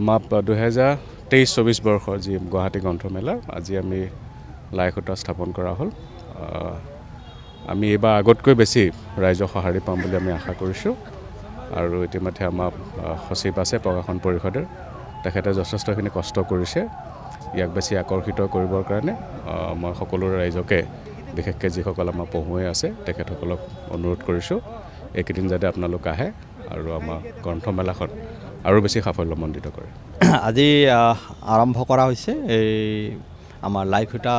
আমাৰ 2023-24 বৰ্ষৰ যি গুৱাহাটী গ্ৰন্থমেলা আজি আমি লাইখুটা স্থাপন কৰা হ'ল। আমি এইবাৰ আগতকৈ বেছি ৰাইজৰ সঁহাৰি পাম বুলি আমি আশা কৰিছোঁ আৰু ইতিমধ্যে আমাৰ সচিব আছে প্ৰকাশন পৰিষদৰ, তেখেতে যথেষ্টখিনি কষ্ট কৰিছে ইয়াক বেছি আকৰ্ষিত কৰিবৰ কাৰণে। মই সকলো ৰাইজকে বিশেষকৈ যিসকল আমাৰ পঢ়ুৱৈ আছে তেখেতসকলক অনুৰোধ কৰিছোঁ এইকেইদিন যাতে আপোনালোক আহে আৰু আমাৰ গ্ৰন্থমেলাখন আৰু বেছি সাফল্যমণ্ডিত কৰে। আজি আৰম্ভ কৰা হৈছে এই আমাৰ লাইখুটা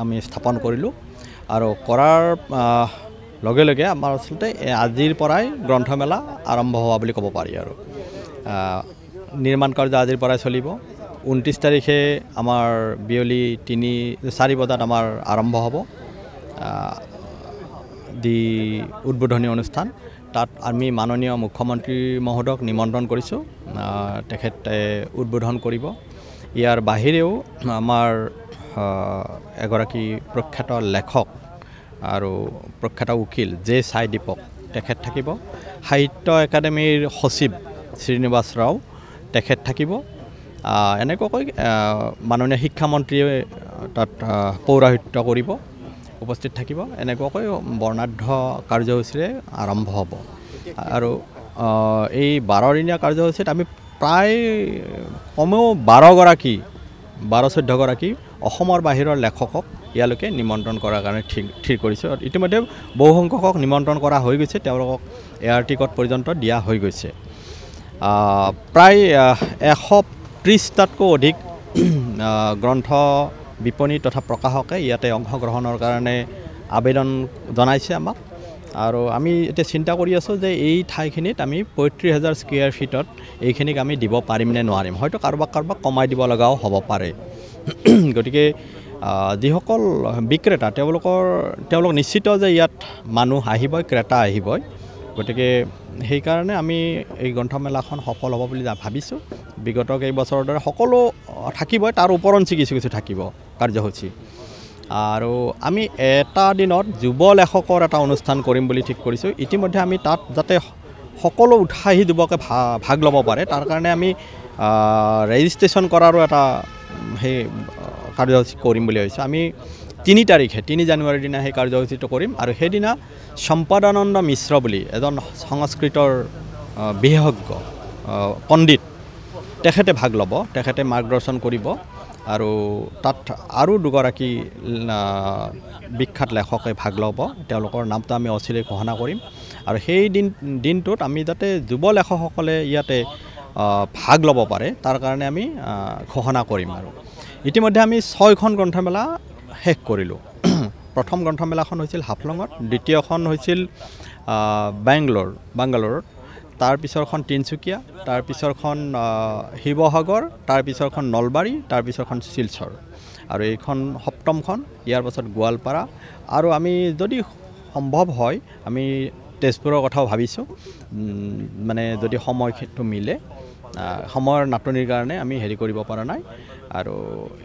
আমি স্থাপন কৰিলোঁ আৰু কৰাৰ লগে লগে আমাৰ আচলতে আজিৰ পৰাই গ্ৰন্থমেলা আৰম্ভ হোৱা বুলি ক'ব পাৰি আৰু নিৰ্মাণ কাৰ্য আজিৰ পৰাই চলিব। 29 তাৰিখে আমাৰ বিয়লি 3-4 বজাত আমাৰ আৰম্ভ হ'ব উদ্বোধনী অনুষ্ঠান। তাত আমি মাননীয় মুখ্যমন্ত্ৰী মহোদয়ক নিমন্ত্ৰণ কৰিছোঁ, তেখেতে উদ্বোধন কৰিব। ইয়াৰ বাহিৰেও আমাৰ এগৰাকী প্ৰখ্যাত লেখক আৰু প্ৰখ্যাত উকিল জে চাই দীপক তেখেত থাকিব। সাহিত্য একাডেমীৰ সচিব শ্ৰীনিবাস ৰাও তেখেত থাকিব। এনেকুৱাকৈ মাননীয় শিক্ষামন্ত্ৰীয়ে তাত পৌৰাহিত্য কৰিব, উপস্থিত থাকিব। এনেকুৱাকৈ বৰ্ণাঢ্য কাৰ্যসূচীৰে আৰম্ভ হ'ব আৰু এই 12 দিনীয়া কাৰ্যসূচীত আমি প্ৰায় কমেও 12-14 গৰাকী অসমৰ বাহিৰৰ লেখকক ইয়ালৈকে নিমন্ত্ৰণ কৰাৰ কাৰণে ঠিক কৰিছোঁ। ইতিমধ্যে বহুসংখ্যকক নিমন্ত্ৰণ কৰা হৈ গৈছে, তেওঁলোকক এয়াৰ টিকট পৰ্যন্ত দিয়া হৈ গৈছে। প্ৰায় 130টাতকৈ অধিক গ্ৰন্থ বিপণী তথা প্ৰকাশকে ইয়াতে অংশগ্ৰহণৰ কাৰণে আবেদন জনাইছে আমাক আৰু আমি এতিয়া চিন্তা কৰি আছোঁ যে এই ঠাইখিনিত আমি 35,000 স্কুৱেৰ ফিটত এইখিনিক আমি দিব পাৰিম নে নোৱাৰিম। হয়তো কাৰোবাক কমাই দিব লগাও হ'ব পাৰে। গতিকে যিসকল বিক্ৰেতা তেওঁলোক নিশ্চিত যে ইয়াত মানুহ আহিবই, ক্ৰেতা আহিবই। গতিকে সেইকাৰণে আমি এই গ্ৰন্থমেলাখন সফল হ'ব বুলি ভাবিছোঁ। বিগত কেইবছৰৰ দৰে সকলো থাকিবই, তাৰ ওপৰঞ্চি কিছু থাকিব কাৰ্যসূচী। আৰু আমি এটা দিনত যুৱ লেখকৰ এটা অনুষ্ঠান কৰিম বুলি ঠিক কৰিছোঁ। ইতিমধ্যে আমি তাত যাতে সকলো উৎসাহী যুৱকে ভাগ ল'ব পাৰে তাৰ কাৰণে আমি ৰেজিষ্ট্ৰেশ্যন কৰাৰো এটা সেই কাৰ্যসূচী কৰিম বুলি ভাবিছোঁ। আমি 3 জানুৱাৰীৰ দিনা সেই কাৰ্যসূচীটো কৰিম আৰু সেইদিনা সম্পদানন্দ মিশ্ৰ বুলি এজন সংস্কৃতৰ বিশেষজ্ঞ পণ্ডিত তেখেতে ভাগ ল'ব, তেখেতে মাৰ্গদৰ্শন কৰিব আৰু তাত আৰু 2 গৰাকী বিখ্যাত লেখকে ভাগ ল'ব। তেওঁলোকৰ নামটো আমি অচিৰেই ঘোষণা কৰিম আৰু সেই দিনটোত আমি যাতে যুৱ লেখকসকলে ইয়াতে ভাগ ল'ব পাৰে তাৰ কাৰণে আমি ঘোষণা কৰিম। আৰু ইতিমধ্যে আমি 6খন গ্ৰন্থমেলা শেষ কৰিলোঁ। প্ৰথম গ্ৰন্থমেলাখন হৈছিল হাফলঙত, দ্বিতীয়খন হৈছিল বাংগালোৰত, তাৰপিছৰখন তিনিচুকীয়া, তাৰপিছৰখন শিৱসাগৰ, তাৰপিছৰখন নলবাৰী, তাৰপিছৰখন শিলচৰ আৰু এইখন 7মখন। ইয়াৰ পাছত গোৱালপাৰা আৰু আমি যদি সম্ভৱ হয় আমি তেজপুৰৰ কথাও ভাবিছোঁ, মানে যদি সময়টো মিলে। সময়ৰ নাটনিৰ কাৰণে আমি হেৰি কৰিব পৰা নাই আৰু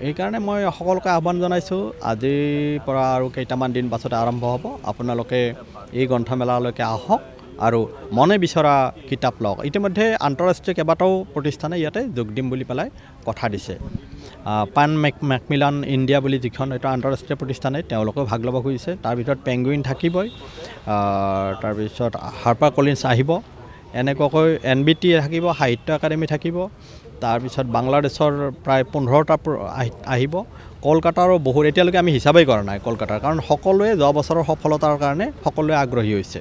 এইকাৰণে মই সকলোকে আহ্বান জনাইছোঁ আজিৰ পৰা আৰু কেইটামান দিন পাছতে আৰম্ভ হ'ব। আপোনালোকে এই গ্ৰন্থমেলালৈকে আহক আৰু মনে বিচৰা কিতাপ লওক। ইতিমধ্যে আন্তঃৰাষ্ট্ৰীয় কেইবাটাও প্ৰতিষ্ঠানে ইয়াতে যোগ দিম বুলি পেলাই কথা দিছে। পান মেকমিলান ইণ্ডিয়া বুলি যিখন এটা আন্তঃৰাষ্ট্ৰীয় প্ৰতিষ্ঠানে তেওঁলোকেও ভাগ ল'ব খুজিছে। তাৰ ভিতৰত পেংগুইন থাকিবই, তাৰপিছত হাৰ্পাৰ কলিন্স আহিব, এনেকুৱাকৈ NBT থাকিব, সাহিত্য একাডেমী থাকিব, তাৰপিছত বাংলাদেশৰ প্ৰায় 15টা আহিব, কলকাতাৰো বহুত, এতিয়ালৈকে আমি হিচাপেই কৰা নাই কলকাতাৰ, কাৰণ সকলোৱে যোৱা বছৰৰ সফলতাৰ কাৰণে সকলোৱে আগ্ৰহী হৈছে।